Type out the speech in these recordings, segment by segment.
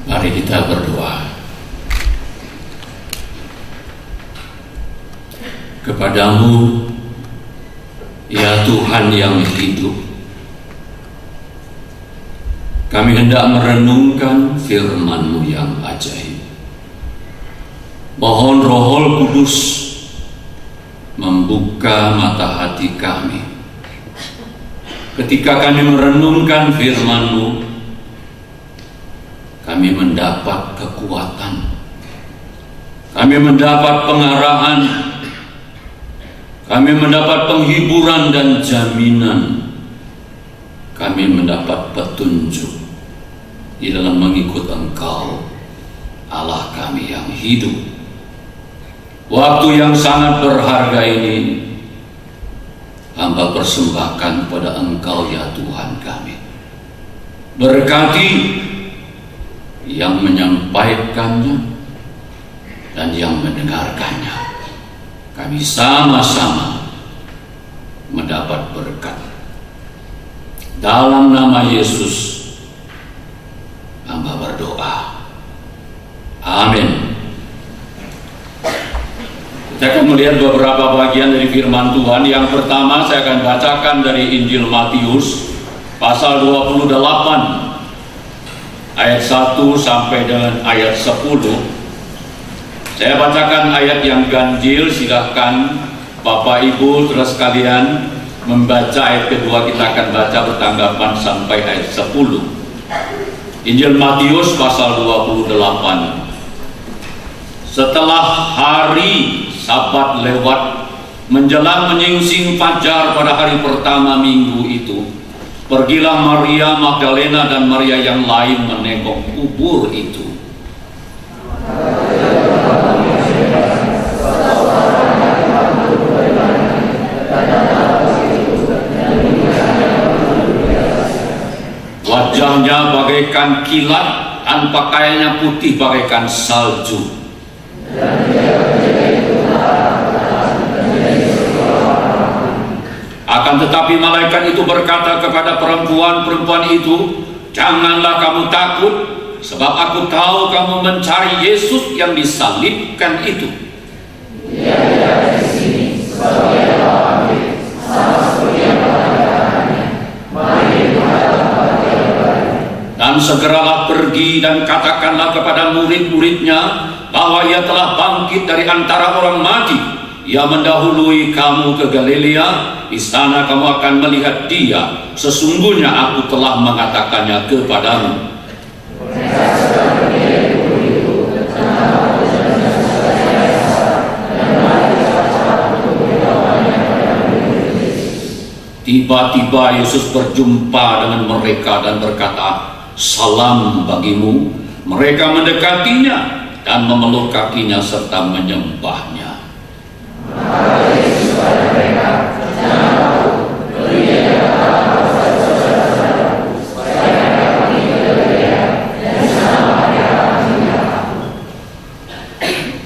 Mari kita berdoa. Kepadamu, ya Tuhan yang hidup, kami hendak merenungkan firman-Mu yang ajaib. Mohon Roh Kudus membuka mata hati kami. Ketika kami merenungkan firman-Mu, kami mendapat kekuatan, kami mendapat pengarahan, kami mendapat penghiburan dan jaminan, kami mendapat petunjuk di dalam mengikut Engkau, Allah kami yang hidup. Waktu yang sangat berharga ini hamba persembahkan kepada Engkau ya Tuhan kami. Berkati yang menyampaikannya dan yang mendengarkannya. Kami sama-sama mendapat berkat. Dalam nama Yesus hamba berdoa. Amin. Kita akan melihat beberapa bagian dari firman Tuhan. Yang pertama saya akan bacakan dari Injil Matius pasal 28 ayat 1 sampai dengan ayat 10. Saya bacakan ayat yang ganjil, silahkan Bapak Ibu terus sekalian membaca ayat kedua, kita akan baca bertanggapan sampai ayat 10. Injil Matius pasal 28. Setelah hari Sabat lewat, menjelang menyingsing fajar pada hari pertama minggu itu, pergilah Maria Magdalena dan Maria yang lain menengok kubur itu. Wajahnya bagaikan kilat dan pakaiannya putih bagaikan salju. Akan tetapi malaikat itu berkata kepada perempuan itu, janganlah kamu takut, sebab aku tahu kamu mencari Yesus yang disalibkan itu. Dia tidak di sini, sebab dia telah ambil, sama seperti yang katakannya. Mari menghadap dia kembali. Dan segeralah pergi dan katakanlah kepada murid-muridnya bahwa ia telah bangkit dari antara orang mati. Ia mendahului kamu ke Galilea, di sana kamu akan melihat dia. Sesungguhnya aku telah mengatakannya kepadamu. Tiba-tiba Yesus berjumpa dengan mereka dan berkata, salam bagimu. Mereka mendekatinya dan memeluk kakinya serta menyembahnya.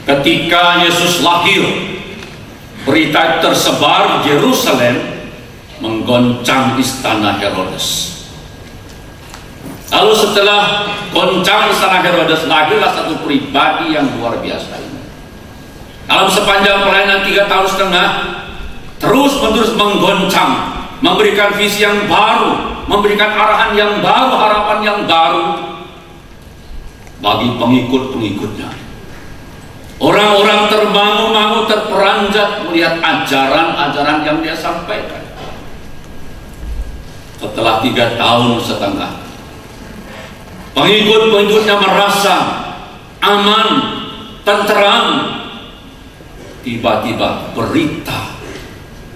Ketika Yesus lahir, berita tersebar Yerusalem menggoncang istana Herodes. Lalu setelah goncang istana Herodes, lahirlah satu pribadi yang luar biasa ini. Dalam sepanjang pelayanan 3,5 tahun, terus-menerus menggoncang, memberikan visi yang baru, memberikan arahan yang baru, harapan yang baru bagi pengikut-pengikutnya. Orang-orang termangu-mangu, terperanjat melihat ajaran-ajaran yang dia sampaikan. Setelah 3,5 tahun, pengikut-pengikutnya merasa aman, tenteram. Tiba-tiba berita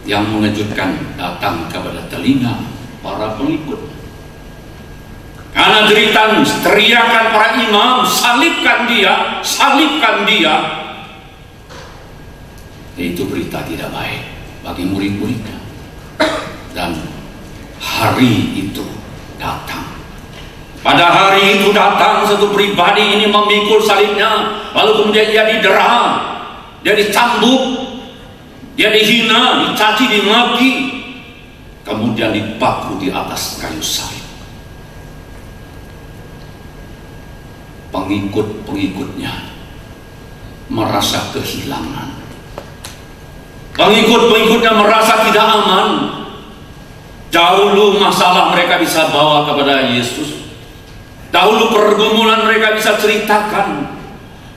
yang mengejutkan datang kepada telinga para pengikut. Karena teriakan para imam, salibkan dia, salibkan dia. Itu berita tidak baik bagi murid-muridnya. Dan hari itu datang. Pada hari itu datang satu pribadi ini memikul salibnya, lalu kemudian dia didera, dia dicambuk, dia dihina, dicaci, dimaki, kemudian dipaku di atas kayu salib. pengikut-pengikutnya merasa kehilangan. Pengikut-pengikutnya merasa tidak aman. Dahulu masalah mereka bisa bawa kepada Yesus. Dahulu pergumulan mereka bisa ceritakan.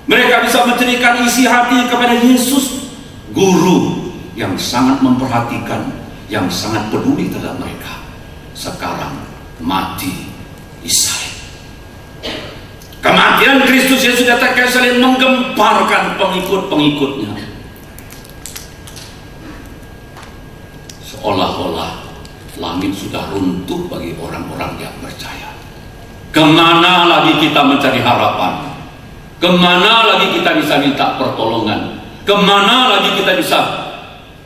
Mereka bisa menceritakan isi hati kepada Yesus. Guru yang sangat memperhatikan, yang sangat peduli terhadap mereka, sekarang mati disalib. Kematian Kristus Yesus datang ke salib menggemparkan pengikut-pengikutnya. Seolah-olah langit sudah runtuh bagi orang-orang yang percaya. Kemana lagi kita mencari harapan? Kemana lagi kita bisa minta pertolongan? Kemana lagi kita bisa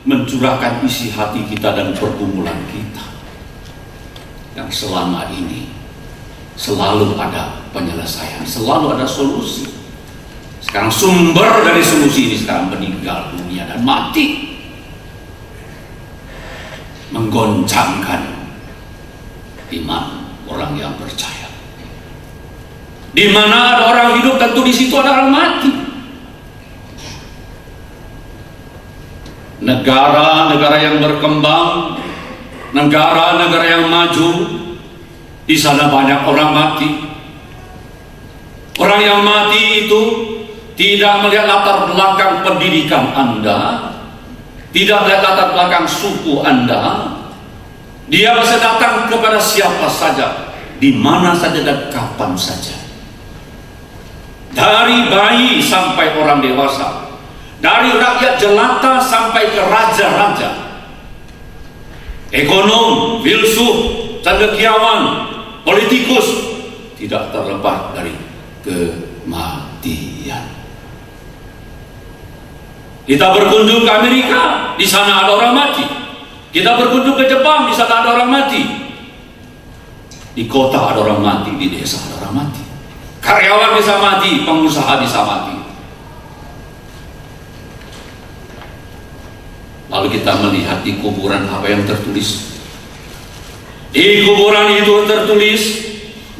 mencurahkan isi hati kita dan pergumulan kita? Yang selama ini selalu ada penyelesaian, selalu ada solusi. Sekarang sumber dari solusi ini sekarang meninggal dunia dan mati, menggoncangkan iman orang yang percaya. Di mana ada orang hidup, tentu di situ ada orang mati. Negara-negara yang berkembang, negara-negara yang maju, di sana banyak orang mati. Orang yang mati itu tidak melihat latar belakang pendidikan Anda, tidak melihat latar belakang suku Anda. Dia bisa datang kepada siapa saja, di mana saja dan kapan saja. Dari bayi sampai orang dewasa, dari rakyat jelata sampai ke raja-raja, ekonom, filsuf, cendekiawan, politikus, tidak terlepas dari kematian. Kita berkunjung ke Amerika, di sana ada orang mati. Kita berkunjung ke Jepang, di sana ada orang mati. Di kota ada orang mati, di desa ada orang mati. Karyawan bisa mati, pengusaha bisa mati. Lalu kita melihat di kuburan apa yang tertulis. Di kuburan itu tertulis,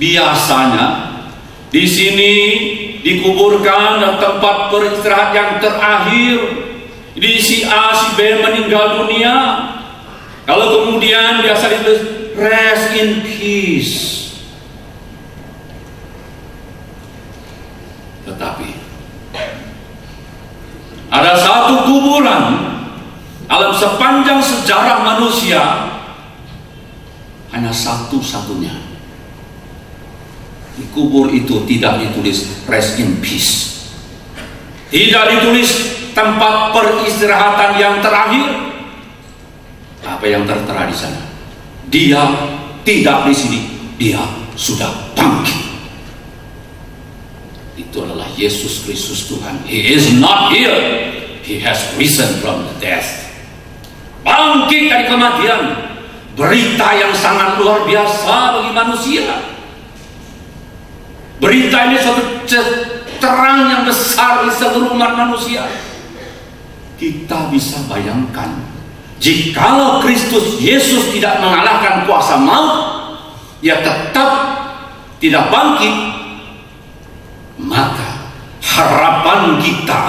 biasanya di sini dikuburkan dan tempat beristirahat yang terakhir. Di si A, si B meninggal dunia. Kalau kemudian biasa ditulis rest in peace. Tetapi ada satu kuburan dalam sepanjang sejarah manusia, hanya satu-satunya. Di kubur itu tidak ditulis rest in peace, tidak ditulis tempat peristirahatan yang terakhir. Apa yang tertera di sana? Dia tidak di sini, dia sudah bangkit. Itu adalah Yesus Kristus Tuhan. He is not here, He has risen from the death. Bangkit dari kematian. Berita yang sangat luar biasa bagi manusia. Berita ini suatu terang yang besar di seluruh umat manusia. Kita bisa bayangkan, jikalau Kristus Yesus tidak mengalahkan kuasa maut, Dia tetap tidak bangkit, maka harapan kita,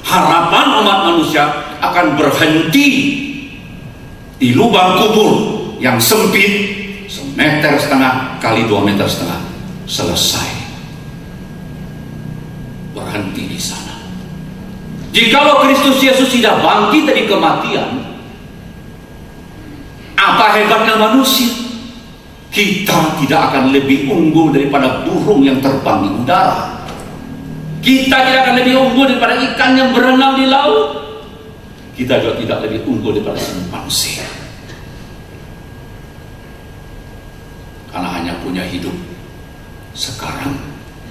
harapan umat manusia akan berhenti di lubang kubur yang sempit 1,5 meter kali 2,5 meter. Selesai, berhenti di sana. Jikalau Kristus Yesus tidak bangkit dari kematian, apa hebatnya manusia? Kita tidak akan lebih unggul daripada burung yang terbang di udara. Kita tidak akan lebih unggul daripada ikan yang berenang di laut. Kita juga tidak lebih unggul daripada simpanse. Karena hanya punya hidup sekarang,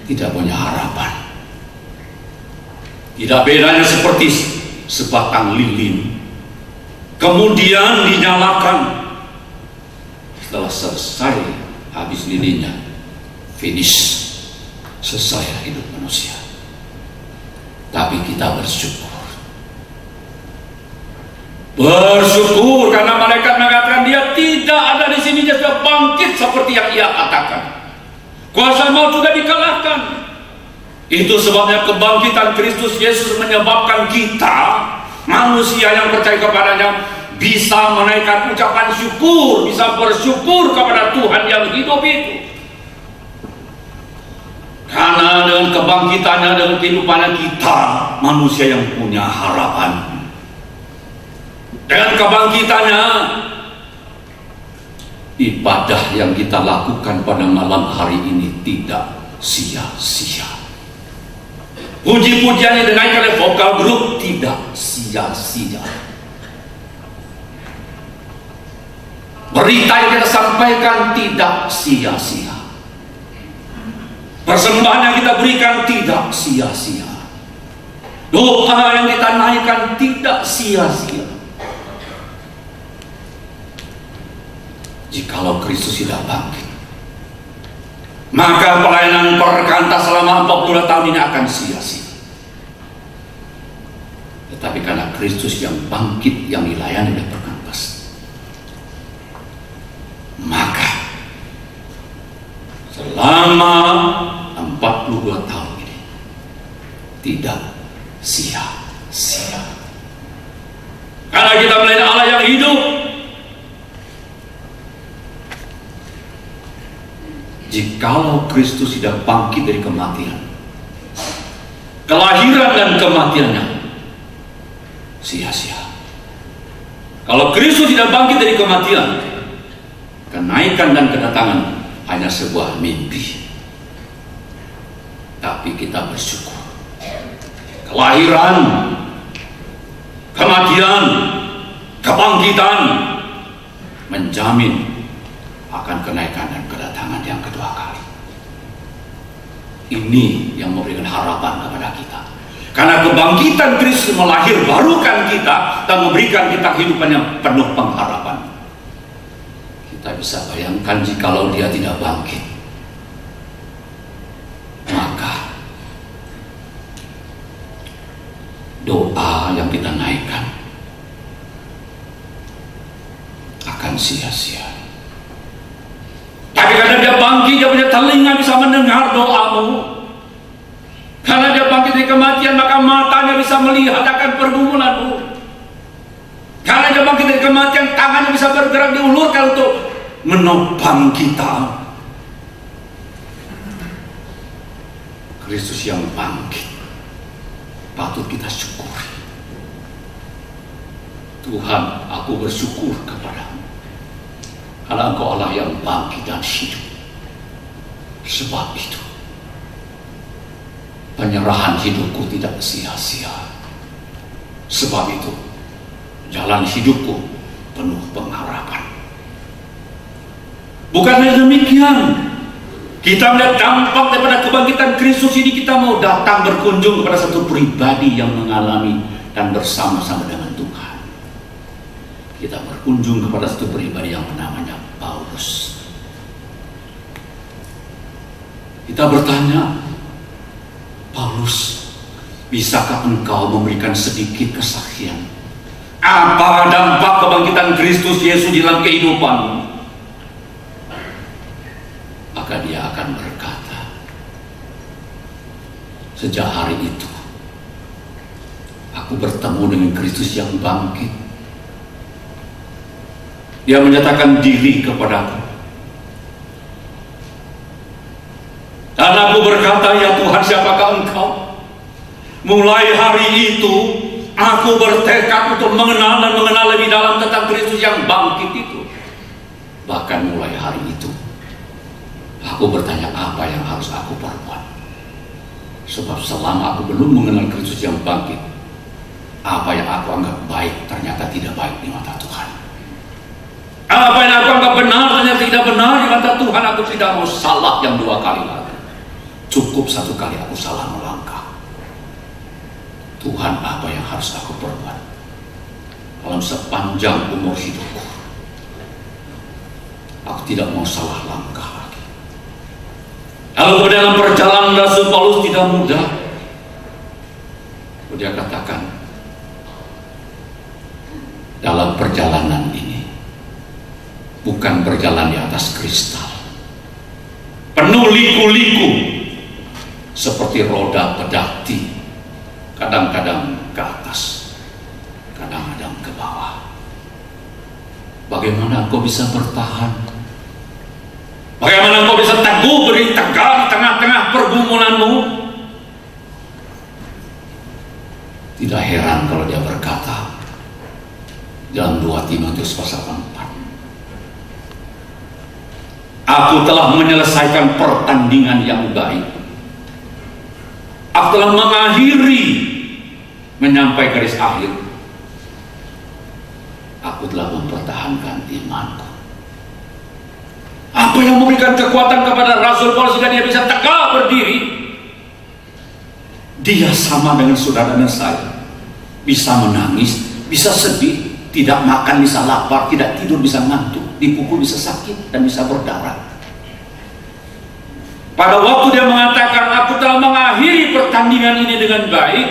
tidak punya harapan. Tidak bedanya seperti sebatang lilin, kemudian dinyalakan. Setelah selesai, habis lilinnya, finish, selesai hidup manusia. Tapi kita bersyukur. Bersyukur karena malaikat mengatakan dia tidak ada di sini, dia sudah bangkit seperti yang ia katakan. Kuasa maut sudah dikalahkan. Itu sebabnya kebangkitan Kristus Yesus menyebabkan kita, manusia yang percaya kepadanya, bisa menaikkan ucapan syukur, bisa bersyukur kepada Tuhan yang hidup itu. Karena dengan kebangkitannya, dengan kehidupannya, kita manusia yang punya harapan. Dengan kebangkitannya, ibadah yang kita lakukan pada malam hari ini tidak sia-sia. Puji-pujian yang dinaikkan oleh vokal grup tidak sia-sia. Berita yang kita sampaikan tidak sia-sia. Persembahan yang kita berikan tidak sia-sia. Doa yang kita naikkan tidak sia-sia. Jikalau Kristus tidak bangkit, maka pelayanan perkantas selama 42 tahun ini akan sia-sia. Tetapi karena Kristus yang bangkit, yang dilayani oleh perkantas, maka selama 42 tahun ini tidak sia-sia. Karena kita melayani Allah yang hidup. Jikalau Kristus tidak bangkit dari kematian, kelahiran dan kematiannya sia-sia. Kalau Kristus tidak bangkit dari kematian, kenaikan dan kedatangan hanya sebuah mimpi. Tapi kita bersyukur. Kelahiran, kematian, kebangkitan menjamin akan kenaikan dan kedatangan yang kedua kali. Ini yang memberikan harapan kepada kita. Karena kebangkitan Kristus melahir barukan kita dan memberikan kita kehidupan yang penuh pengharapan. Kita bisa bayangkan jikalau dia tidak bangkit, maka doa yang kita naikkan akan sia-sia. Tapi karena dia bangkit, dia punya telinga bisa mendengar doamu. Karena dia bangkit dari kematian, maka matanya bisa melihat akan pergumulanmu. Karena dia bangkit dari kematian, tangannya bisa bergerak, diulurkan untuk menopang kita. Kristus yang bangkit patut kita syukuri. Tuhan, aku bersyukur kepadamu karena Engkau Allah yang bangkit dan hidup. Sebab itu penyerahan hidupku tidak sia-sia. Sebab itu jalan hidupku penuh pengharapan. Bukan hanya demikian, kita melihat dampak daripada kebangkitan Kristus ini. Kita mau datang berkunjung kepada satu pribadi yang mengalami dan bersama-sama dengan Tuhan. Kita berkunjung kepada satu pribadi yang namanya Paulus. Kita bertanya, Paulus, bisakah engkau memberikan sedikit kesaksian? Apa dampak kebangkitan Kristus Yesus dalam kehidupanmu? Maka dia akan berkata, sejak hari itu aku bertemu dengan Kristus yang bangkit. Dia menyatakan diri kepadaku. Dan aku berkata, ya Tuhan, siapakah engkau? Mulai hari itu aku bertekad untuk mengenal dan mengenal lebih dalam tentang Kristus yang bangkit itu. Bahkan mulai hari itu aku bertanya, apa yang harus aku perbuat? Sebab selama aku belum mengenal Kristus yang bangkit, apa yang aku anggap baik ternyata tidak baik di mata Tuhan. Apa yang aku anggap benar ternyata tidak benar di mata Tuhan. Aku tidak mau salah yang 2 kali lagi. Cukup 1 kali aku salah melangkah. Tuhan, apa yang harus aku perbuat dalam sepanjang umur hidupku? Aku tidak mau salah langkah lagi. Lalu dalam perjalanan Rasul Paulus tidak mudah. Dia katakan, dalam perjalanan ini bukan berjalan di atas kristal penuh liku-liku seperti roda pedati, kadang-kadang ke atas, kadang-kadang ke bawah. Bagaimana engkau bisa bertahan? Bagaimana engkau bisa teguh berdiri tegak di tengah-tengah pergumulanmu? Tidak heran kalau dia berkata dalam 2 Timotius pasal 4, aku telah menyelesaikan pertandingan yang baik. Aku telah mengakhiri, menyampai garis akhir. Aku telah mempertahankan imanku. Apa yang memberikan kekuatan kepada Rasul Paulus sehingga dia bisa tegak berdiri? Dia sama dengan saudara dan saya, bisa menangis, bisa sedih, tidak makan bisa lapar, tidak tidur bisa ngantuk, dipukul bisa sakit, dan bisa berdarah. Pada waktu dia mengatakan, aku telah mengakhiri pertandingan ini dengan baik,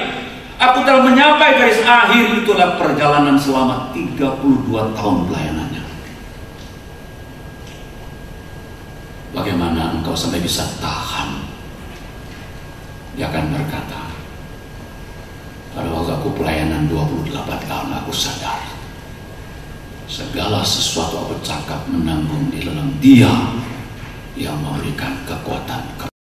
aku telah menyapai garis akhir, itulah perjalanan selama 32 tahun pelayanannya. Bagaimana engkau sampai bisa tahan? Dia akan berkata, pada waktu aku pelayanan 28 tahun, aku sadar segala sesuatu aku cakap menanggung di dalam Dia yang memberikan kekuatan